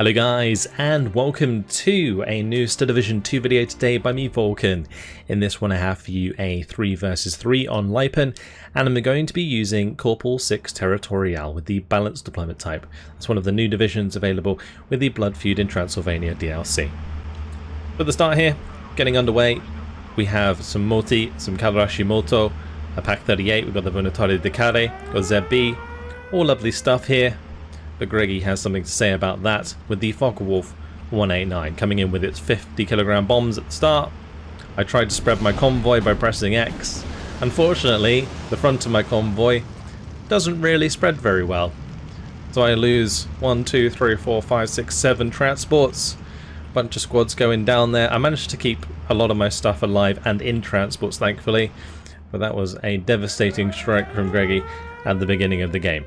Hello guys, and welcome to a new Star Division 2 video today by me, Vulcan. In this one I have for you a 3 versus 3 on Lipen, and I'm going to be using Corpul VI Teritorial with the balanced deployment type. It's one of the new divisions available with the Blood Feud in Transylvania DLC. For the start here, getting underway, we have some Moti, some Kawarashimoto, a Pack 38, we've got the Venatore Decade, got ZB, all lovely stuff here. But Greggy has something to say about that with the Focke-Wulf 189 coming in with its 50kg bombs at the start. I tried to spread my convoy by pressing X. Unfortunately, the front of my convoy doesn't really spread very well. So I lose 1, 2, 3, 4, 5, 6, 7 transports. Bunch of squads going down there. I managed to keep a lot of my stuff alive and in transports, thankfully. But that was a devastating strike from Greggy at the beginning of the game.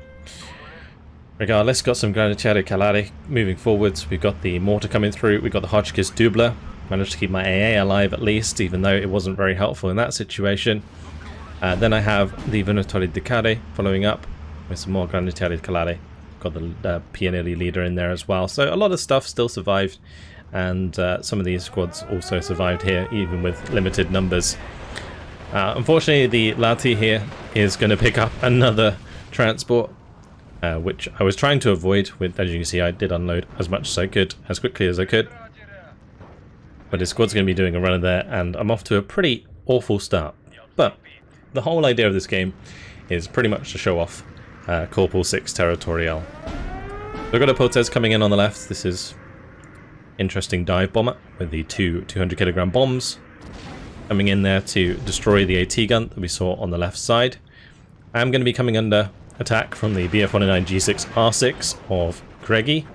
Regardless, got some Granatieri Calari moving forwards. We've got the mortar coming through. We've got the Hotchkiss Doubler. Managed to keep my AA alive at least, even though it wasn't very helpful in that situation. Then I have the Venatore Decade following up with some more Granatieri Calari. Got the Pionieri leader in there as well. So a lot of stuff still survived, and some of these squads also survived here, even with limited numbers. Unfortunately, the Lati here is going to pick up another transport, which I was trying to avoid. With, as you can see, I did unload as much as I could, as quickly as I could. But his squad's going to be doing a run in there, and I'm off to a pretty awful start. But the whole idea of this game is pretty much to show off Corpul VI Teritorial. We've got a Potez coming in on the left. This is interesting dive bomber with the two 200kg bombs coming in there to destroy the AT gun that we saw on the left side. I'm going to be coming under attack from the BF-109 G6 R6 of Greggy.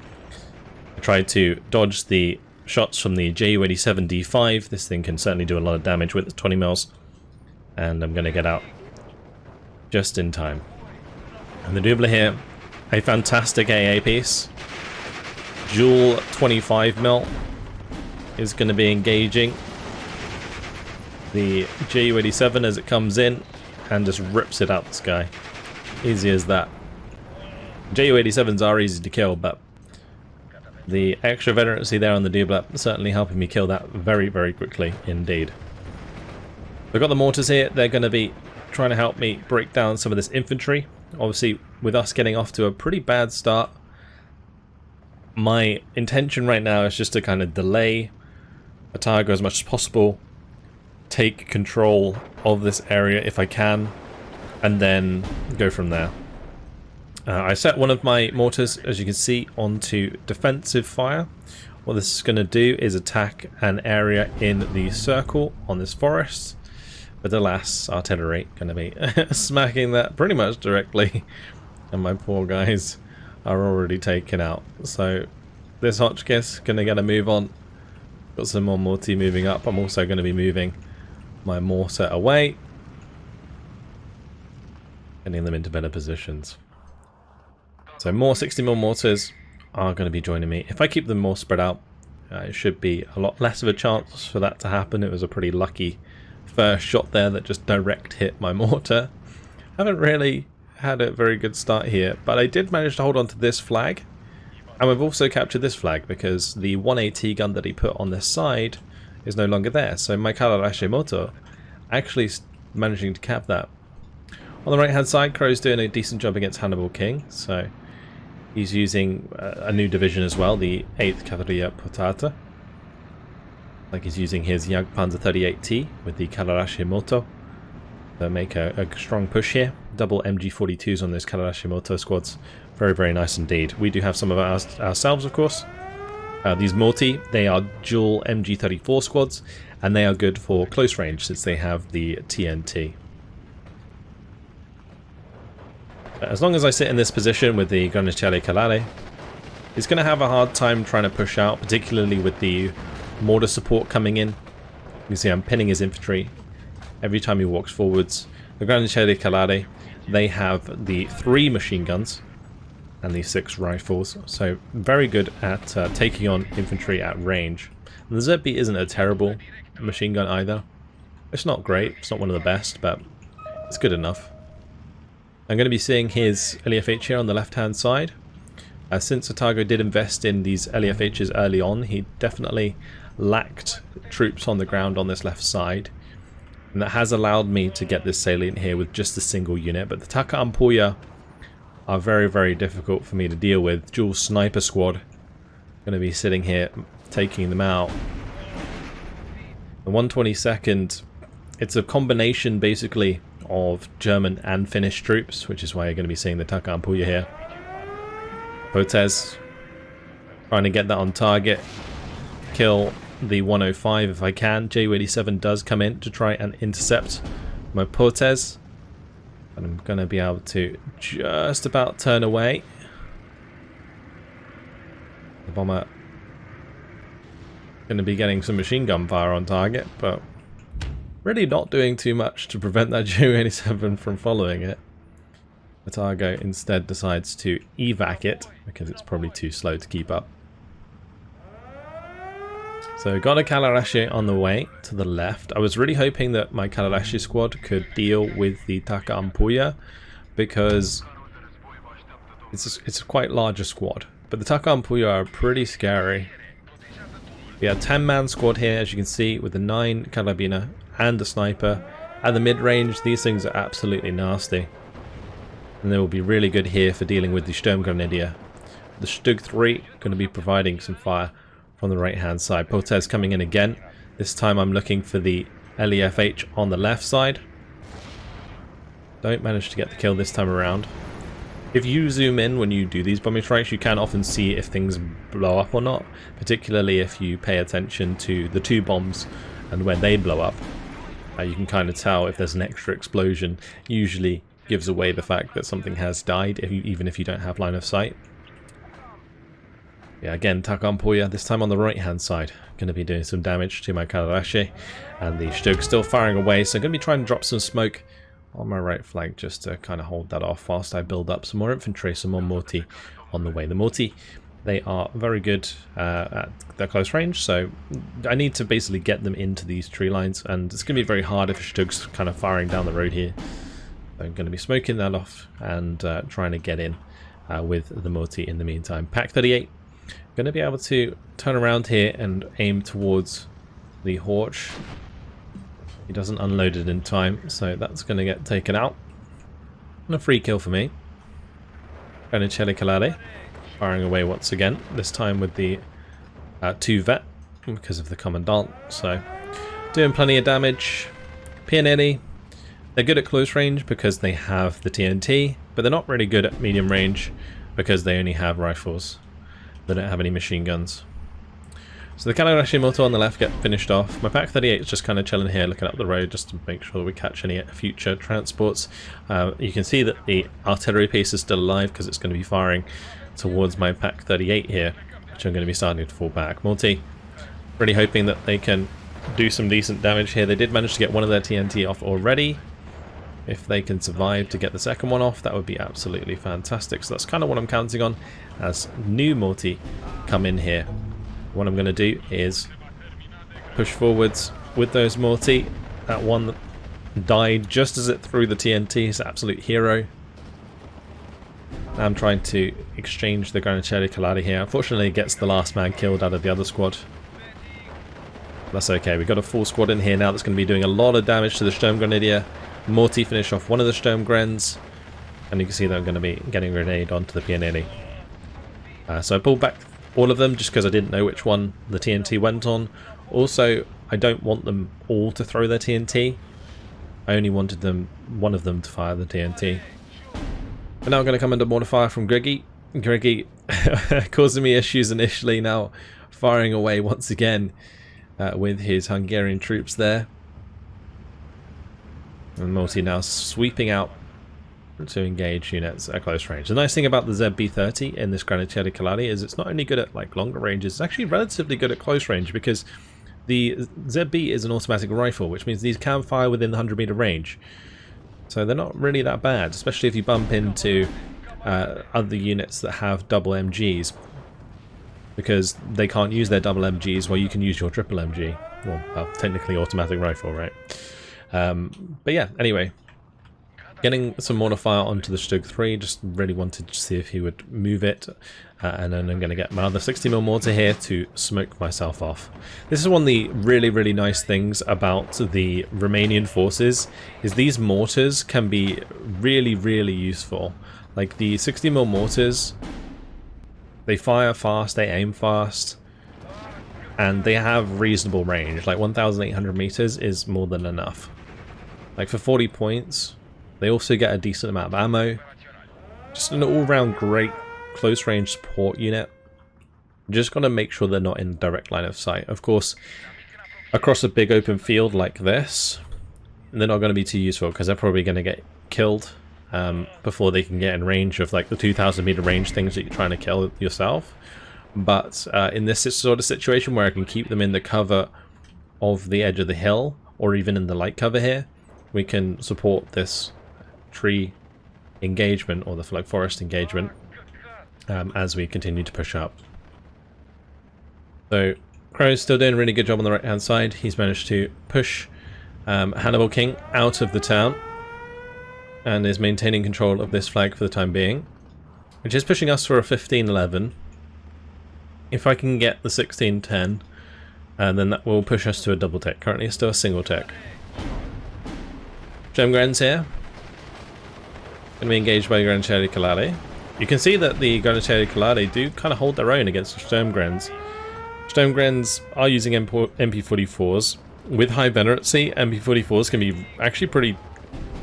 I tried to dodge the shots from the Ju-87 D5. This thing can certainly do a lot of damage with its 20 mils, and I'm going to get out just in time. And the Doubler here, a fantastic AA piece. Dual 25mm is going to be engaging the Ju-87 as it comes in and just rips it out the sky. Easy as that. Ju-87s are easy to kill, but the extra veterancy there on the Doubler certainly helping me kill that very, very quickly indeed. We've got the mortars here. They're going to be trying to help me break down some of this infantry. Obviously, with us getting off to a pretty bad start, my intention right now is just to kind of delay Otago as much as possible, take control of this area if I can, and then go from there. I set one of my mortars, as you can see, onto defensive fire. What this is going to do is attack an area in the circle on this forest, but alas, artillery going to be smacking that pretty much directly, and my poor guys are already taken out. So this Hotchkiss going to get a move on. Got some more mortar moving up. I'm also going to be moving my mortar away, getting them into better positions. So more 60mm mortars are going to be joining me. If I keep them more spread out, it should be a lot less of a chance for that to happen. It was a pretty lucky first shot there that just direct hit my mortar. Haven't really had a very good start here, but I did manage to hold on to this flag, and we've also captured this flag because the 1AT gun that he put on this side is no longer there. So my Kawarashimoto actually managing to cap that. On the right hand side, Crow's doing a decent job against Hannibal King, so he's using a new division as well, the 8th Cavalleria Potata. Like he's using his Jagdpanzer 38T with the Kawarashimoto. They'll make a strong push here. Double MG42s on those Kawarashimoto squads. Very, very nice indeed. We do have some of ourselves, of course. These Morty, they are dual MG34 squads, and they are good for close range since they have the TNT. As long as I sit in this position with the Granatieri Calare, he's going to have a hard time trying to push out, particularly with the mortar support coming in. You can see I'm pinning his infantry every time he walks forwards. The Granatieri Calare, they have the 3 machine guns and the 6 rifles, so very good at taking on infantry at range. And the ZB isn't a terrible machine gun either. It's not great, it's not one of the best, but it's good enough. I'm going to be seeing his LFH here on the left hand side. Since Otago did invest in these LEFHs early on, he definitely lacked troops on the ground on this left side. And that has allowed me to get this salient here with just a single unit. But the Taka Ampulla are very, very difficult for me to deal with. Dual sniper squad. Going to be sitting here taking them out. The 122nd, it's a combination basically of German and Finnish troops, which is why you're going to be seeing the Taka Ampulla here. Potez trying to get that on target. Kill the 105 if I can. Ju-87 does come in to try and intercept my Potez. And I'm going to be able to just about turn away. The bomber going to be getting some machine gun fire on target, but really not doing too much to prevent that Ju-87 from following it. Otago instead decides to evac it because it's probably too slow to keep up. So got a Kalarashi on the way to the left. I was really hoping that my Kalarashi squad could deal with the Taka Ampulla because it's a quite larger squad. But the Taka Ampulla are pretty scary. We have a 10-man squad here, as you can see, with the 9 Carabiner and the sniper. At the mid-range, these things are absolutely nasty. And they will be really good here for dealing with the Sturmgrenadier. The Stug 3 going to be providing some fire from the right-hand side. Potez coming in again. This time I'm looking for the LEFH on the left side. Don't manage to get the kill this time around. If you zoom in when you do these bombing strikes, you can often see if things blow up or not, particularly if you pay attention to the 2 bombs and when they blow up. You can kind of tell if there's an extra explosion. Usually gives away the fact that something has died, even if you don't have line of sight. Yeah, again, Taka Ampulla, this time on the right-hand side. Going to be doing some damage to my Kalarashi. And the Stug still firing away, so I'm going to be trying to drop some smoke on my right flank just to kind of hold that off whilst I build up some more infantry, some more Morty on the way. The Morty, they are very good at their close range, so I need to basically get them into these tree lines, and it's going to be very hard if a Stug's kind of firing down the road here. I'm going to be smoking that off and trying to get in with the Morty in the meantime. Pack 38. Going to be able to turn around here and aim towards the Horch. He doesn't unload it in time, so that's going to get taken out. And a free kill for me. Granicelli Calare firing away once again, this time with the 2 vet because of the commandant. So doing plenty of damage. Pianelli, they're good at close range because they have the TNT, but they're not really good at medium range because they only have rifles. They don't have any machine guns. So the Kalarashi Moto on the left get finished off. My Pack 38 is just kind of chilling here, looking up the road just to make sure that we catch any future transports. You can see that the artillery piece is still alive because it's going to be firing towards my Pack 38 here, which I'm going to be starting to fall back. Multi, really hoping that they can do some decent damage here. They did manage to get one of their TNT off already. If they can survive to get the second one off, that would be absolutely fantastic. So that's kind of what I'm counting on as new Multi come in here. What I'm going to do is push forwards with those Multi. That one died just as it threw the TNT. He's an absolute hero. Now I'm trying to exchange the Granicelli Calari here. Unfortunately, it gets the last man killed out of the other squad. That's okay. We've got a full squad in here now that's going to be doing a lot of damage to the Sturmgrenadier. Morty finish off one of the Sturmgrens, and you can see that I'm going to be getting a grenade onto the Pianelli. So I pulled back all of them just because I didn't know which one the TNT went on. Also, I don't want them all to throw their TNT. I only wanted one of them to fire the TNT. But now I'm going to come under mortar fire from Greggy. Greggy causing me issues initially, now firing away once again with his Hungarian troops there. And Multi now sweeping out to engage units at close range. The nice thing about the ZB-30 in this Granicelli Calari is it's not only good at like longer ranges, it's actually relatively good at close range because the ZB is an automatic rifle, which means these can fire within the 100-meter range. So they're not really that bad, especially if you bump into other units that have double MGs, because they can't use their double MGs while you can use your triple MG. Well, technically automatic rifle, right? But yeah, anyway. Getting some mortar fire onto the Stug 3, just really wanted to see if he would move it. And then I'm going to get my other 60mm mortar here to smoke myself off. This is one of the really, really nice things about the Romanian forces, is these mortars can be really, really useful. Like the 60mm mortars, they fire fast, they aim fast, and they have reasonable range. Like 1,800 meters is more than enough. Like for 40 points, they also get a decent amount of ammo. Just an all-round great close range support unit. Just got to make sure they're not in direct line of sight. Of course, across a big open field like this, they're not going to be too useful because they're probably going to get killed before they can get in range of like the 2,000 meter range things that you're trying to kill yourself. But in this sort of situation where I can keep them in the cover of the edge of the hill, or even in the light cover here, we can support this tree engagement or the flag forest engagement as we continue to push up. So Crow's still doing a really good job on the right hand side. He's managed to push Hannibal King out of the town and is maintaining control of this flag for the time being, which is pushing us for a 15-11. If I can get the 16-10, then that will push us to a double tick. Currently it's still a single tick. Sturmgrens here, going to be engaged by Granatieri Calare. You can see that the Granatieri Calare do kind of hold their own against the Sturmgrens. Sturmgrens are using MP44s. With high veterancy, MP44s can be actually pretty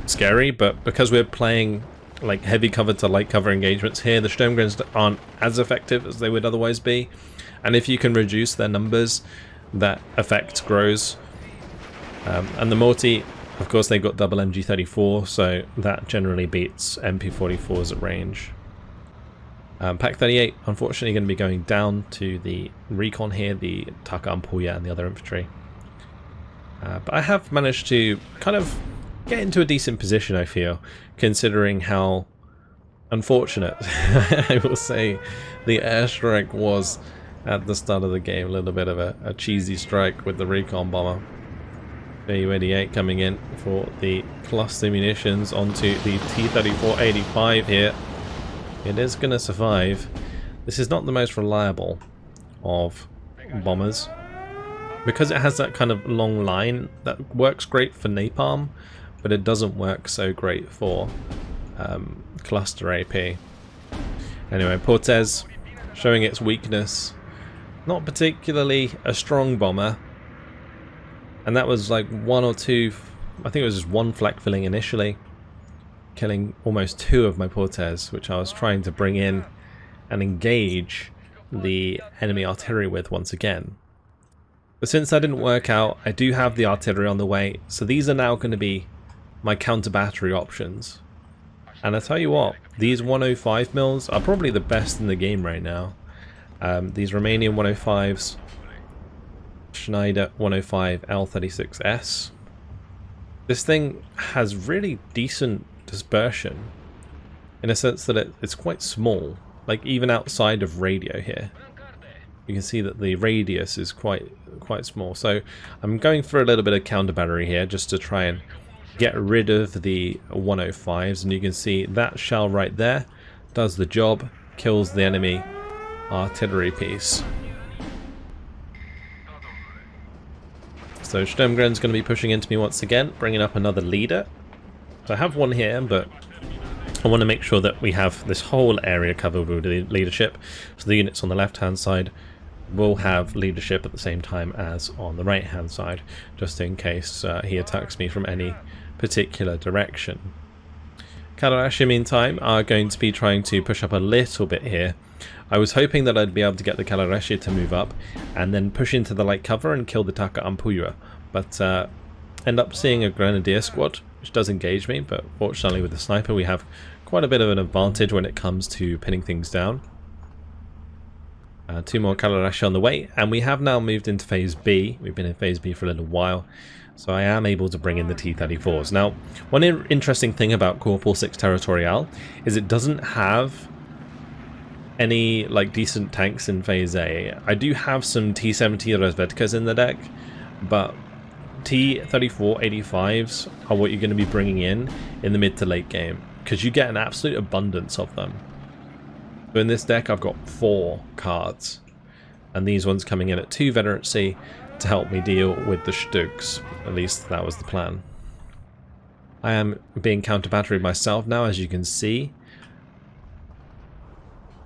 scary, but because we're playing like heavy cover to light cover engagements here, the Sturmgrens aren't as effective as they would otherwise be. And if you can reduce their numbers, that effect grows. And the Morty, of course, they've got double MG34, so that generally beats MP44s at range. Pack 38, unfortunately, going to be going down to the recon here, the Taka Ampuya and the other infantry. But I have managed to kind of get into a decent position, I feel, considering how unfortunate, I will say, the airstrike was at the start of the game. A little bit of a cheesy strike with the recon bomber. Ju-88 coming in for the cluster munitions onto the T-34-85 here. It is going to survive. This is not the most reliable of bombers, because it has that kind of long line that works great for napalm, but it doesn't work so great for cluster AP. Anyway, Portez showing its weakness. Not particularly a strong bomber, and that was like one or two, I think it was just one flak filling initially, killing almost two of my Portez, which I was trying to bring in and engage the enemy artillery with once again. But since that didn't work out, I do have the artillery on the way, so these are now going to be my counter battery options. And I tell you what, these 105 mils are probably the best in the game right now. These Romanian 105s, Schneider 105 L36S. This thing has really decent dispersion, in a sense that it's quite small, like even outside of radio here. You can see that the radius is quite small, so I'm going for a little bit of counter battery here just to try and get rid of the 105s, and you can see that shell right there does the job, kills the enemy artillery piece. So Sturmgren's going to be pushing into me once again, bringing up another leader. So I have one here, but I want to make sure that we have this whole area covered with leadership. So the units on the left-hand side will have leadership at the same time as on the right-hand side, just in case he attacks me from any particular direction. Kalarashi, meantime, are going to be trying to push up a little bit here. I was hoping that I'd be able to get the Kalarashi to move up and then push into the light cover and kill the Taka Ampuya, but end up seeing a grenadier squad, which does engage me, but fortunately with the sniper we have quite a bit of an advantage when it comes to pinning things down. Two more Kalarashi on the way, and we have now moved into phase B. We've been in phase B for a little while, so I am able to bring in the T-34s. Now, one interesting thing about Corpul VI Teritorial is it doesn't have any like decent tanks in phase A. I do have some T-70 Razvedkas in the deck, but T-34-85s are what you're going to be bringing in the mid to late game, because you get an absolute abundance of them. So in this deck I've got 4 cards, and these ones coming in at 2 veterancy to help me deal with the Stugs. At least that was the plan. I am being counter-batteried myself now, as you can see.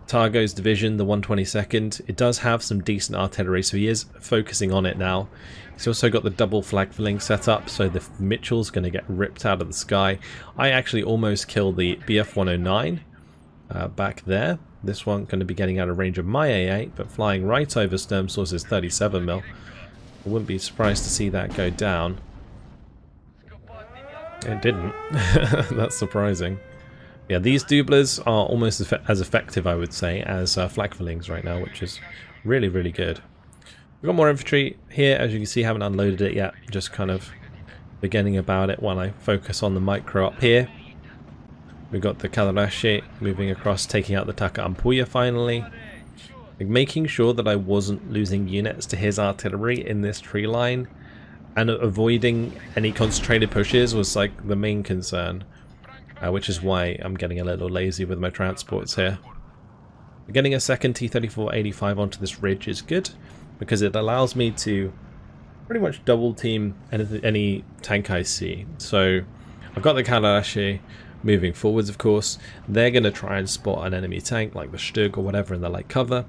Targo's division, the 122nd, it does have some decent artillery, so he is focusing on it now. He's also got the double flag filling set up, so the Mitchell's going to get ripped out of the sky. I actually almost killed the BF-109 back there. This one going to be getting out of range of my A8, but flying right over Sturmsource's 37mm. I wouldn't be surprised to see that go down. It didn't. That's surprising. Yeah, these doublers are almost as effective, I would say, as flag fillings right now, which is really, really good. We've got more infantry here. As you can see, haven't unloaded it yet. Just kind of beginning about it while I focus on the micro up here. We've got the Kalarashi moving across, taking out the Taka Ampuya finally. Making sure that I wasn't losing units to his artillery in this tree line, and avoiding any concentrated pushes was like the main concern. Which is why I'm getting a little lazy with my transports here. Getting a second T-34-85 onto this ridge is good, because it allows me to pretty much double team any tank I see. So I've got the Kalarashi moving forwards, of course. They're going to try and spot an enemy tank like the Stug or whatever in the light cover.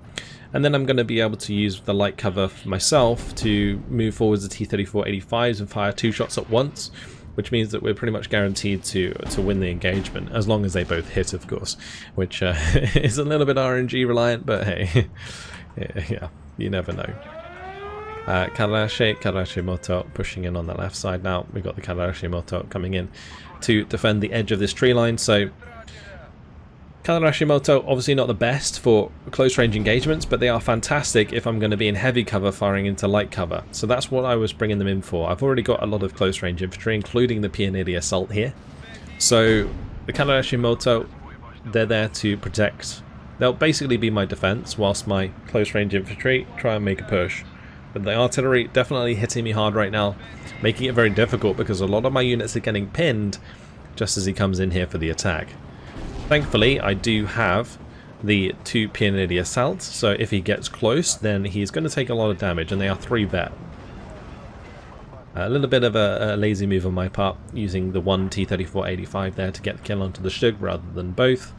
And then I'm going to be able to use the light cover for myself to move forwards the T-34-85s and fire 2 shots at once, which means that we're pretty much guaranteed to win the engagement, as long as they both hit, of course, which is a little bit RNG reliant, but hey, yeah, you never know. Kalarashi Moto pushing in on the left side now. We've got the Kalarashi Moto coming in to defend the edge of this tree line, so Kalarashi Moto obviously not the best for close range engagements, but they are fantastic if I'm going to be in heavy cover firing into light cover. So that's what I was bringing them in for. I've already got a lot of close range infantry, including the Pioneer Assault here. So the Kalarashi Moto, they're there to protect. They'll basically be my defense, whilst my close range infantry try and make a push. But the artillery definitely hitting me hard right now, making it very difficult because a lot of my units are getting pinned just as he comes in here for the attack. Thankfully, I do have the 2 Pioneer Assaults, so if he gets close, then he's going to take a lot of damage, and they are 3 vet. A little bit of a lazy move on my part, using the 1 T-34-85 there to get the kill onto the Stug rather than both.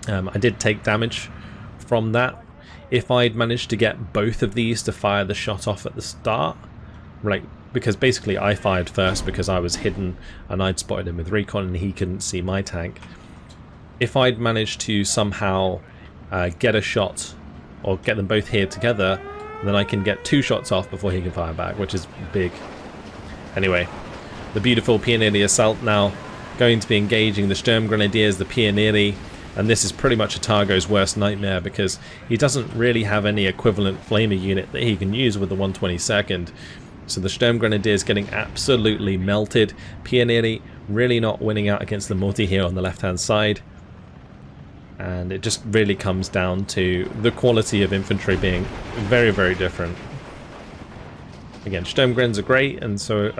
I did take damage from that. If I'd managed to get both of these to fire the shot off at the start, right, because basically I fired first because I was hidden and I'd spotted him with recon and he couldn't see my tank. If I'd managed to somehow get a shot or get them both here together, then I can get 2 shots off before he can fire back, which is big. Anyway, the beautiful Pioneer Assault now going to be engaging the Sturmgrenadiers, the Pioneer, and this is pretty much a Targo's worst nightmare because he doesn't really have any equivalent flamer unit that he can use with the 122nd. So the Sturmgrenadiers getting absolutely melted. Pioneer really not winning out against the multi here on the left hand side. And it just really comes down to the quality of infantry being very, very different. Again, Sturmgrens are great, and so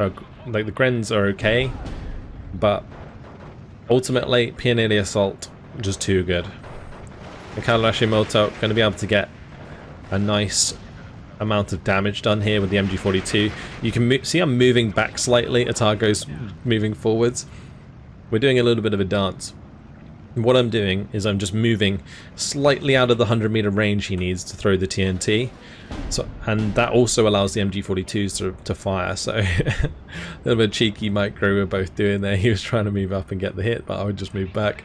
like the Grens are okay, but ultimately Pioneer Assault just too good. The Kalarashi Moto going to be able to get a nice amount of damage done here with the MG42. You can see I'm moving back slightly. Atago's moving forwards. We're doing a little bit of a dance. What I'm doing is I'm just moving slightly out of the 100-meter range he needs to throw the TNT, and that also allows the MG42s to fire. So a little bit cheeky micro we were both doing there. He was trying to move up and get the hit, but I would just move back.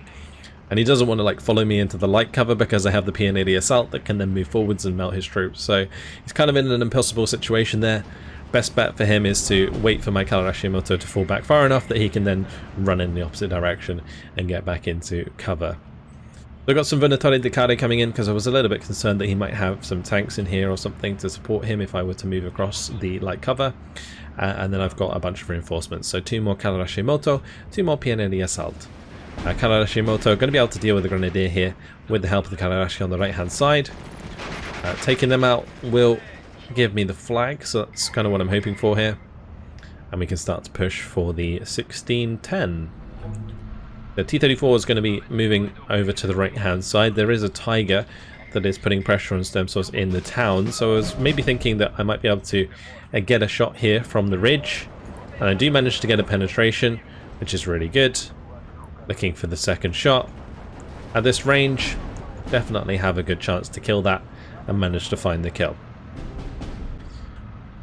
And he doesn't want to like follow me into the light cover because I have the Pioneer Assault that can then move forwards and melt his troops. So he's kind of in an impossible situation there. Best bet for him is to wait for my Kalarashi Moto to fall back far enough that he can then run in the opposite direction and get back into cover. So I've got some Venatori Decade coming in because I was a little bit concerned that he might have some tanks in here or something to support him if I were to move across the light cover. And then I've got a bunch of reinforcements. So 2 more Kalarashi Moto, 2 more Pioneer Assault. Kalarashi Moto going to be able to deal with the Grenadier here with the help of the Kalarashi on the right hand side. Taking them out will give me the flag, so that's kind of what I'm hoping for here. and we can start to push for the 1610. The T-34 is going to be moving over to the right hand side. There is a Tiger that is putting pressure on stem source in the town, so I was maybe thinking that I might be able to get a shot here from the ridge, and I do manage to get a penetration, which is really good. Looking for the second shot. At this range, definitely have a good chance to kill that and manage to find the kill.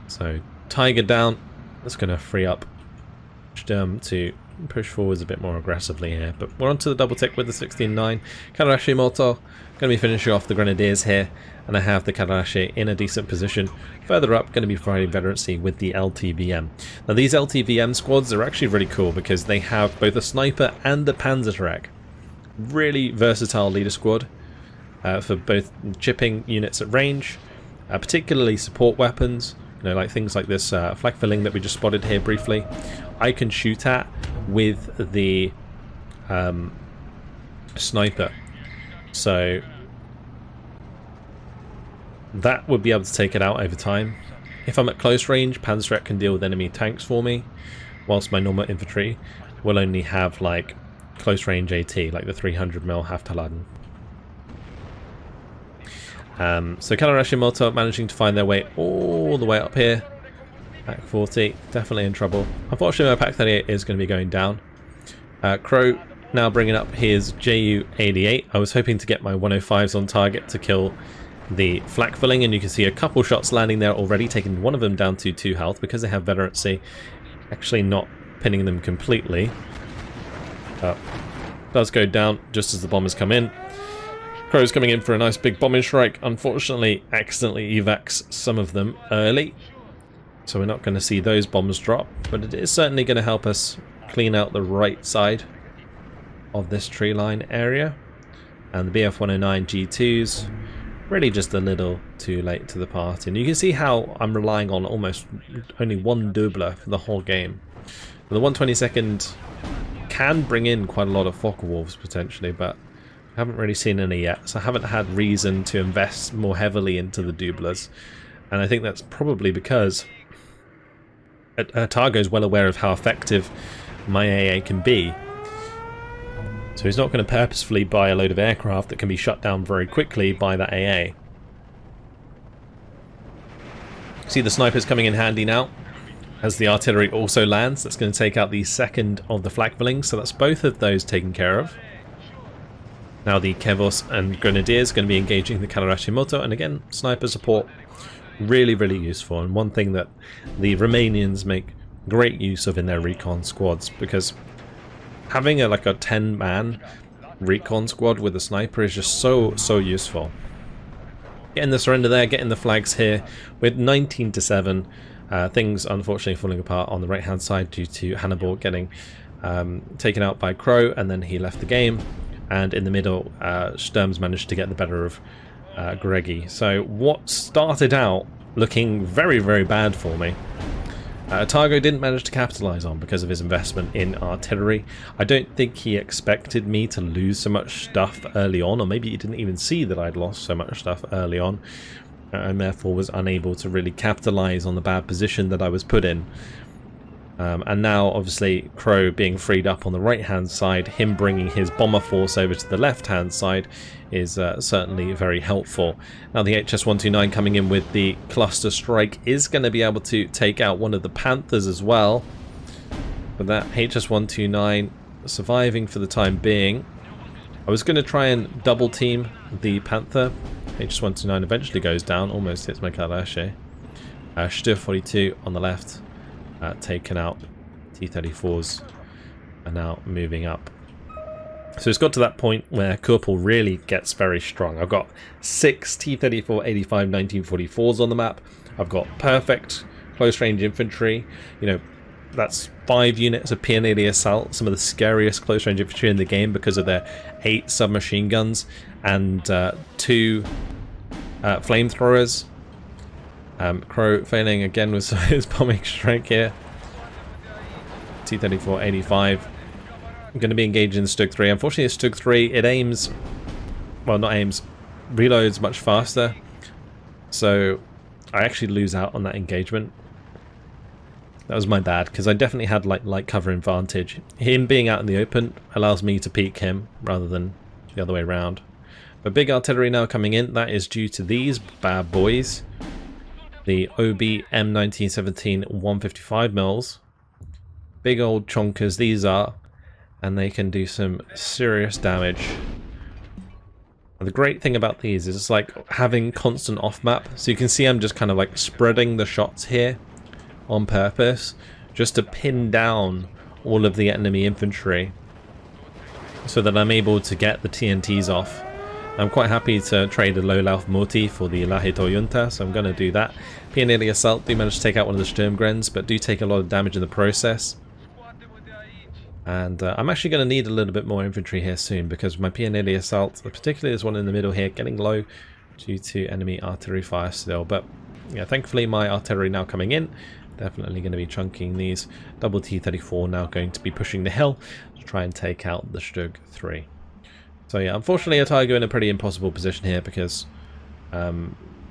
So Tiger down. That's going to free up Sturm to push forwards a bit more aggressively here. But we're on to the double tick with the 16-9. Kadarashi Moto going to be finishing off the Grenadiers here, and I have the Kadarashi in a decent position. Further up, going to be providing veterancy with the LTVM. Now these LTVM squads are actually really cool because they have both a sniper and a Panzertruck. Really versatile leader squad for both chipping units at range, particularly support weapons. You know, like things like this flak filling that we just spotted here briefly, I can shoot at with the sniper. So that would be able to take it out over time. If I'm at close range, Panzertruck can deal with enemy tanks for me, whilst my normal infantry will only have like close range AT, like the 300mm Haftaladen. So Kadarashi Moto managing to find their way all the way up here. Pack 40, definitely in trouble. Unfortunately, my Pack 38 is going to be going down. Crow now bringing up his Ju-88. I was hoping to get my 105s on target to kill the flak filling, and you can see a couple shots landing there already, taking one of them down to 2 health because they have veterancy, actually not pinning them completely. Does go down just as the bombers come in. Crow's coming in for a nice big bombing strike. Unfortunately, accidentally evacs some of them early, so we're not going to see those bombs drop, but it is certainly going to help us clean out the right side of this tree line area. And the BF-109 G2s, really just a little too late to the party. And you can see how I'm relying on almost only one doubler for the whole game. The 122nd can bring in quite a lot of Focke-Wulfs potentially, but I haven't really seen any yet, so I haven't had reason to invest more heavily into the doublers. And I think that's probably because Targo is well aware of how effective my AA can be. So he's not going to purposefully buy a load of aircraft that can be shut down very quickly by that AA. See the snipers coming in handy now as the artillery also lands. That's going to take out the second of the flak fillings, so that's both of those taken care of. Now the Kevos and Grenadiers are going to be engaging the Kadarashi Moto, and again, sniper support, really, really useful, and one thing that the Romanians make great use of in their recon squads, because having like a 10-man recon squad with a sniper is just so useful. Getting the surrender there, getting the flags here with 19-7. Things unfortunately falling apart on the right hand side due to Hannibal getting taken out by Crow, and then he left the game. And in the middle, Sturm's managed to get the better of Greggy. So what started out looking very, very bad for me, Targo didn't manage to capitalise on because of his investment in artillery. I don't think he expected me to lose so much stuff early on, or maybe he didn't even see that I'd lost so much stuff early on, and therefore was unable to really capitalise on the bad position that I was put in. And now, obviously, Crow being freed up on the right-hand side, him bringing his bomber force over to the left-hand side is certainly very helpful. Now, the HS-129 coming in with the cluster strike is going to be able to take out one of the Panthers as well. But that HS-129 surviving for the time being. I was going to try and double-team the Panther. HS-129 eventually goes down, almost hits my Kadarashi. Stur 42 on the left. Taken out. T-34s are now moving up. So it's got to that point where Corpul really gets very strong. I've got 6 T-34 85 1944s on the map. I've got perfect close range infantry. You know, that's 5 units of Pioneer Assault, some of the scariest close range infantry in the game because of their 8 submachine guns and 2 flamethrowers. Crow failing again with his bombing strike here. T-34 85. I'm going to be engaged in Stug 3. Unfortunately, Stug 3, it aims, well, not aims, reloads much faster. So I actually lose out on that engagement. That was my bad, because I definitely had like light cover advantage. Him being out in the open allows me to peek him rather than the other way around. But big artillery now coming in. That is due to these bad boys. The OB M1917 155 mils. Big old chonkers these are. And they can do some serious damage. And the great thing about these is it's like having constant off map. So you can see I'm just kind of like spreading the shots here on purpose, just to pin down all of the enemy infantry so that I'm able to get the TNTs off. I'm quite happy to trade a low Lauf Morty for the Lahito Junta, so I'm going to do that. Pioneer Assault do manage to take out one of the Sturmgrens, but do take a lot of damage in the process. And I'm actually going to need a little bit more infantry here soon, because my Pioneer Assault, particularly this one in the middle here, getting low due to enemy artillery fire still. But yeah, thankfully my artillery now coming in. Definitely going to be chunking these. Double T-34 now going to be pushing the hill to try and take out the Stug 3. So yeah, unfortunately Otago in a pretty impossible position here, because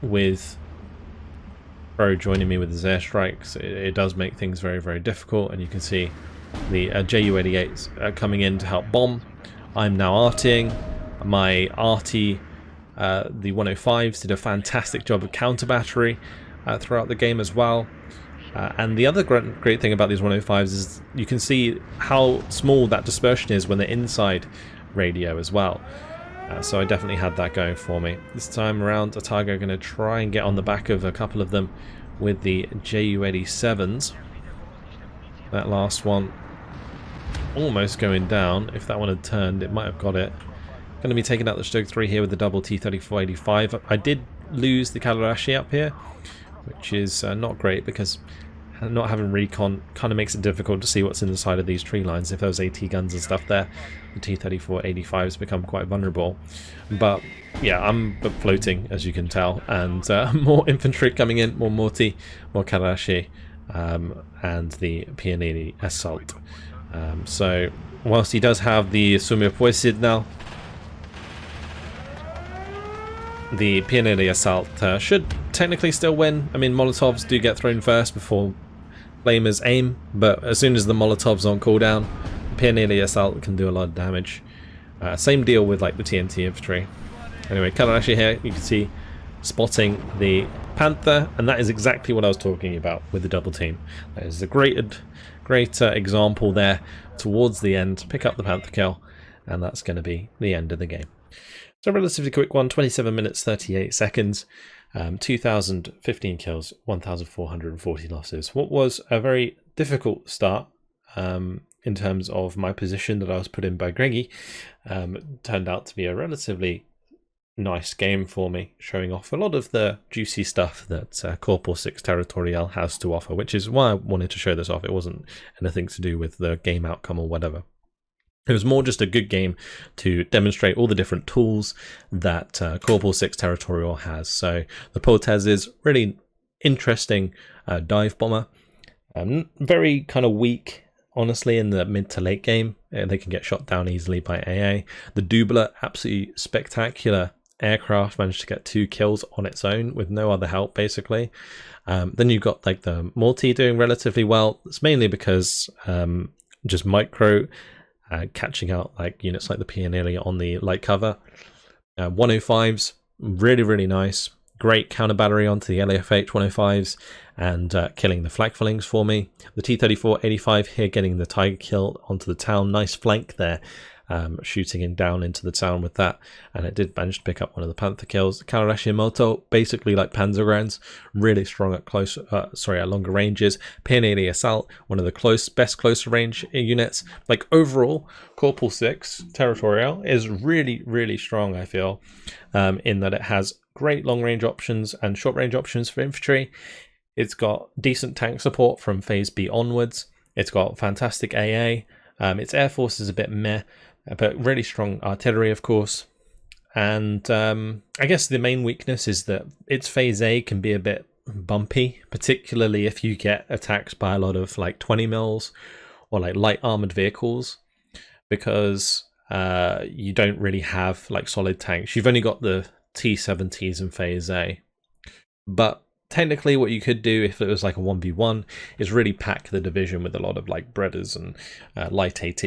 with Pro joining me with his airstrikes, it does make things very, very difficult. And you can see the Ju-88s coming in to help bomb. I'm now artying. My arty, the 105s, did a fantastic job of counter battery throughout the game as well. And the other great thing about these 105s is you can see how small that dispersion is when they're inside radio as well. So I definitely had that going for me. This time around, Otago are going to try and get on the back of a couple of them with the Ju-87s. That last one almost going down. If that one had turned, it might have got it. Going to be taking out the Stug 3 here with the double T-34-85. I did lose the Kalarashi up here, which is not great, because not having recon kind of makes it difficult to see what's in the side of these tree lines. If there's AT guns and stuff there, the T-34-85s become quite vulnerable. But yeah, I'm floating, as you can tell, and more infantry coming in, more Morty, more Kalarashi, and the Pioneer Assault. So whilst he does have the Sumir Poisid now, the Pioneer Assault should technically still win. I mean, Molotovs do get thrown first before Flamers aim, but as soon as the Molotov's on cooldown, Pioneer Assault can do a lot of damage. Same deal with like the TNT infantry. Anyway, Kalarashi here, you can see spotting the Panther, and that is exactly what I was talking about with the double team. That is a great example there towards the end. Pick up the Panther kill, and that's going to be the end of the game. So a relatively quick one, 27 minutes 38 seconds, 2,015 kills, 1,440 losses. What was a very difficult start in terms of my position that I was put in by Greggy, turned out to be a relatively nice game for me, showing off a lot of the juicy stuff that Corpul VI Teritorial has to offer, which is why I wanted to show this off. It wasn't anything to do with the game outcome or whatever. It was more just a good game to demonstrate all the different tools that Corpul VI Territorial has. So the Poltez is really interesting dive bomber. Very kind of weak, honestly, in the mid to late game. They can get shot down easily by AA. The Dubler, absolutely spectacular aircraft, managed to get 2 kills on its own with no other help, basically. Then you've got like the Multi doing relatively well. It's mainly because just micro catching out like units like the Pioneer on the light cover. 105s, really, really nice. Great counter battery onto the LFH 105s and killing the flak fillings for me. The T-34-85 here getting the Tiger kill onto the town. Nice flank there, shooting in down into the town with that. And it did manage to pick up one of the Panther kills. Kalarashi Moto, basically like Panzergrens, really strong at at longer ranges. Pioneer Assault, one of the best closer range units. Like overall, Corpul VI Territorial is really, really strong, I feel, in that it has great long range options and short range options for infantry. It's got decent tank support from phase B onwards. It's got fantastic AA. Its air force is a bit meh, but really strong artillery, of course. And I guess the main weakness is that its phase A can be a bit bumpy, particularly if you get attacked by a lot of like 20 mils or like light armored vehicles, because you don't really have like solid tanks. You've only got the T-70s in phase A, but technically what you could do if it was like a 1v1 is really pack the division with a lot of like breaders and light AT.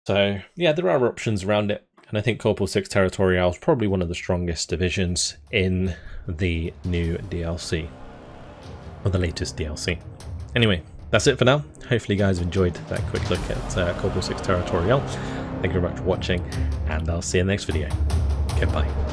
So yeah, there are options around it, and I think Corpul VI Teritorial is probably one of the strongest divisions in the new DLC, or the latest DLC. Anyway, that's it for now. Hopefully you guys have enjoyed that quick look at Corpul VI Teritorial. Thank you very much for watching, and I'll see you in the next video. Goodbye.